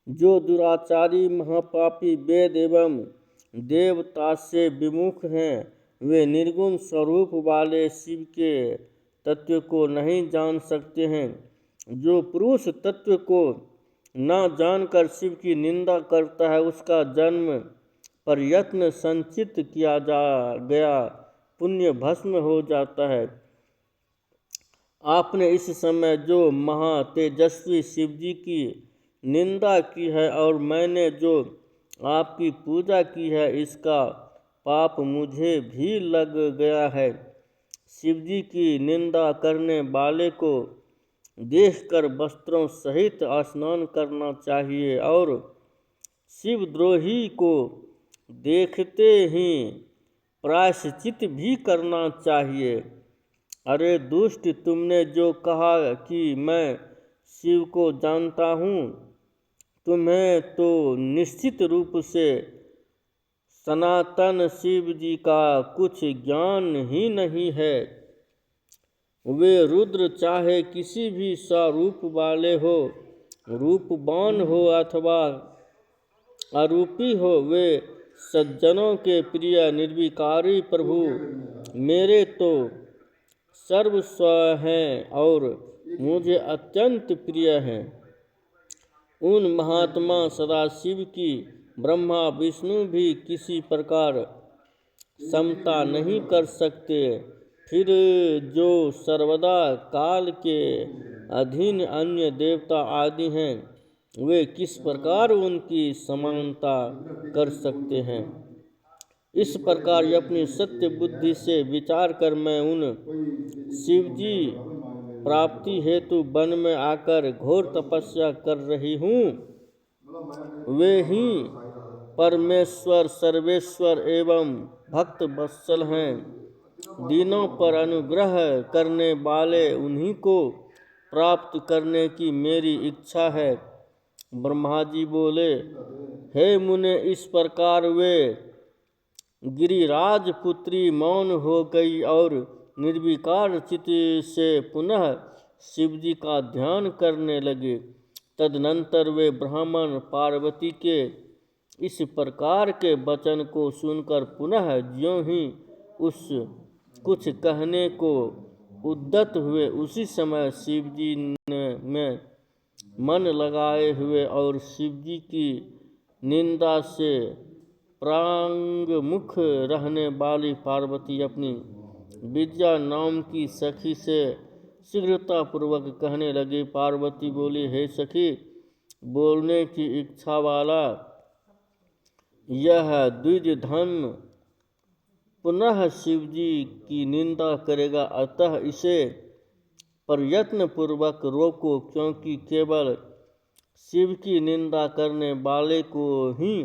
जो दुराचारी महापापी वेद एवं देवता से विमुख हैं, वे निर्गुण स्वरूप वाले शिव के तत्व को नहीं जान सकते हैं। जो पुरुष तत्व को न जानकर शिव की निंदा करता है, उसका जन्म प्रयत्न संचित किया जा गया पुण्य भस्म हो जाता है। आपने इस समय जो महातेजस्वी शिवजी की निंदा की है और मैंने जो आपकी पूजा की है, इसका पाप मुझे भी लग गया है। शिवजी की निंदा करने वाले को देखकर वस्त्रों सहित स्नान करना चाहिए और शिवद्रोही को देखते ही प्रायश्चित भी करना चाहिए। अरे दुष्ट, तुमने जो कहा कि मैं शिव को जानता हूँ, तुम्हें तो निश्चित रूप से सनातन शिव जी का कुछ ज्ञान ही नहीं है। वे रुद्र चाहे किसी भी स्वरूप वाले हो, रूपवान हो अथवा अरूपी हो, वे सज्जनों के प्रिय निर्विकारी प्रभु मेरे तो सर्वस्व हैं और मुझे अत्यंत प्रिय हैं। उन महात्मा सदाशिव की ब्रह्मा विष्णु भी किसी प्रकार समता नहीं कर सकते। फिर जो सर्वदा काल के अधीन अन्य देवता आदि हैं, वे किस प्रकार उनकी समानता कर सकते हैं। इस प्रकार अपनी सत्य बुद्धि से विचार कर मैं उन शिवजी प्राप्ति हेतु वन में आकर घोर तपस्या कर रही हूँ। वे ही परमेश्वर सर्वेश्वर एवं भक्त वत्सल हैं। दीनों पर अनुग्रह करने वाले उन्हीं को प्राप्त करने की मेरी इच्छा है। ब्रह्मा जी बोले, हे मुने, इस प्रकार वे गिरिराज पुत्री मौन हो गई और निर्विकार चित्त से पुनः शिवजी का ध्यान करने लगे। तदनंतर वे ब्राह्मण पार्वती के इस प्रकार के वचन को सुनकर पुनः ज्यों ही उस कुछ कहने को उद्यत हुए, उसी समय शिवजी में मन लगाए हुए और शिवजी की निंदा से प्रांगमुख रहने वाली पार्वती अपनी विद्या नाम की सखी से शीघ्रतापूर्वक कहने लगी। पार्वती बोली, हे सखी, बोलने की इच्छा वाला यह द्विज धन पुनः शिवजी की निंदा करेगा, अतः इसे प्रयत्न पूर्वक रोको, क्योंकि केवल शिव की निंदा करने वाले को ही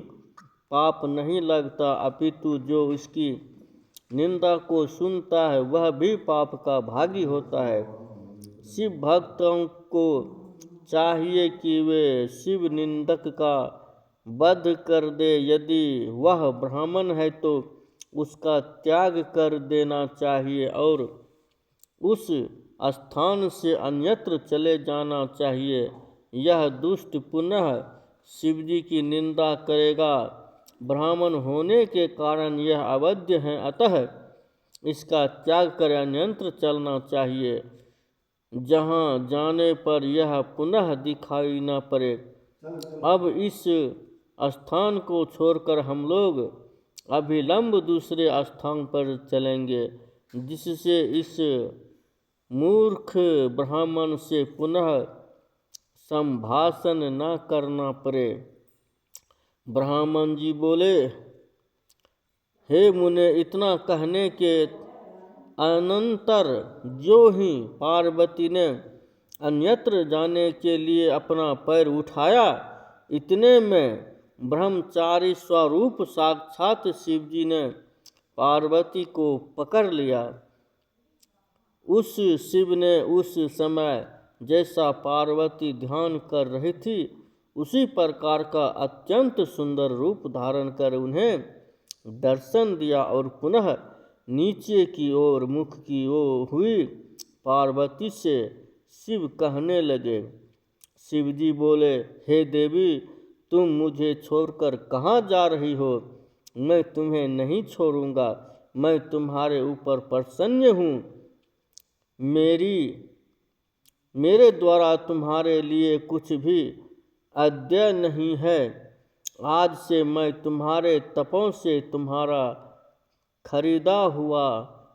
पाप नहीं लगता, अपितु जो इसकी निंदा को सुनता है वह भी पाप का भागी होता है। शिव भक्तों को चाहिए कि वे शिव निंदक का वध कर दे। यदि वह ब्राह्मण है तो उसका त्याग कर देना चाहिए और उस स्थान से अन्यत्र चले जाना चाहिए। यह दुष्ट पुनः शिवजी की निंदा करेगा। ब्राह्मण होने के कारण यह अवध्य है, अतः इसका त्याग कर अन्यत्र चलना चाहिए, जहाँ जाने पर यह पुनः दिखाई न पड़े। अब इस स्थान को छोड़कर हम लोग अभिलंब दूसरे स्थान पर चलेंगे, जिससे इस मूर्ख ब्राह्मण से पुनः संभाषण न करना पड़े। ब्राह्मण जी बोले, हे मुने, इतना कहने के अनंतर जो ही पार्वती ने अन्यत्र जाने के लिए अपना पैर उठाया, इतने में ब्रह्मचारी स्वरूप साक्षात शिवजी ने पार्वती को पकड़ लिया। उस शिव ने उस समय जैसा पार्वती ध्यान कर रही थी, उसी प्रकार का अत्यंत सुंदर रूप धारण कर उन्हें दर्शन दिया और पुनः नीचे की ओर मुख की ओर हुई पार्वती से शिव कहने लगे। शिवजी बोले, हे देवी, तुम मुझे छोड़कर कहाँ जा रही हो? मैं तुम्हें नहीं छोड़ूंगा। मैं तुम्हारे ऊपर प्रसन्न हूँ। मेरे द्वारा तुम्हारे लिए कुछ भी अद्यय नहीं है। आज से मैं तुम्हारे तपों से तुम्हारा खरीदा हुआ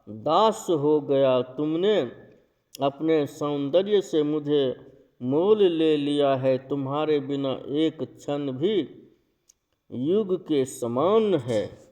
दास हो गया। तुमने अपने सौंदर्य से मुझे मोल ले लिया है। तुम्हारे बिना एक क्षण भी युग के समान है।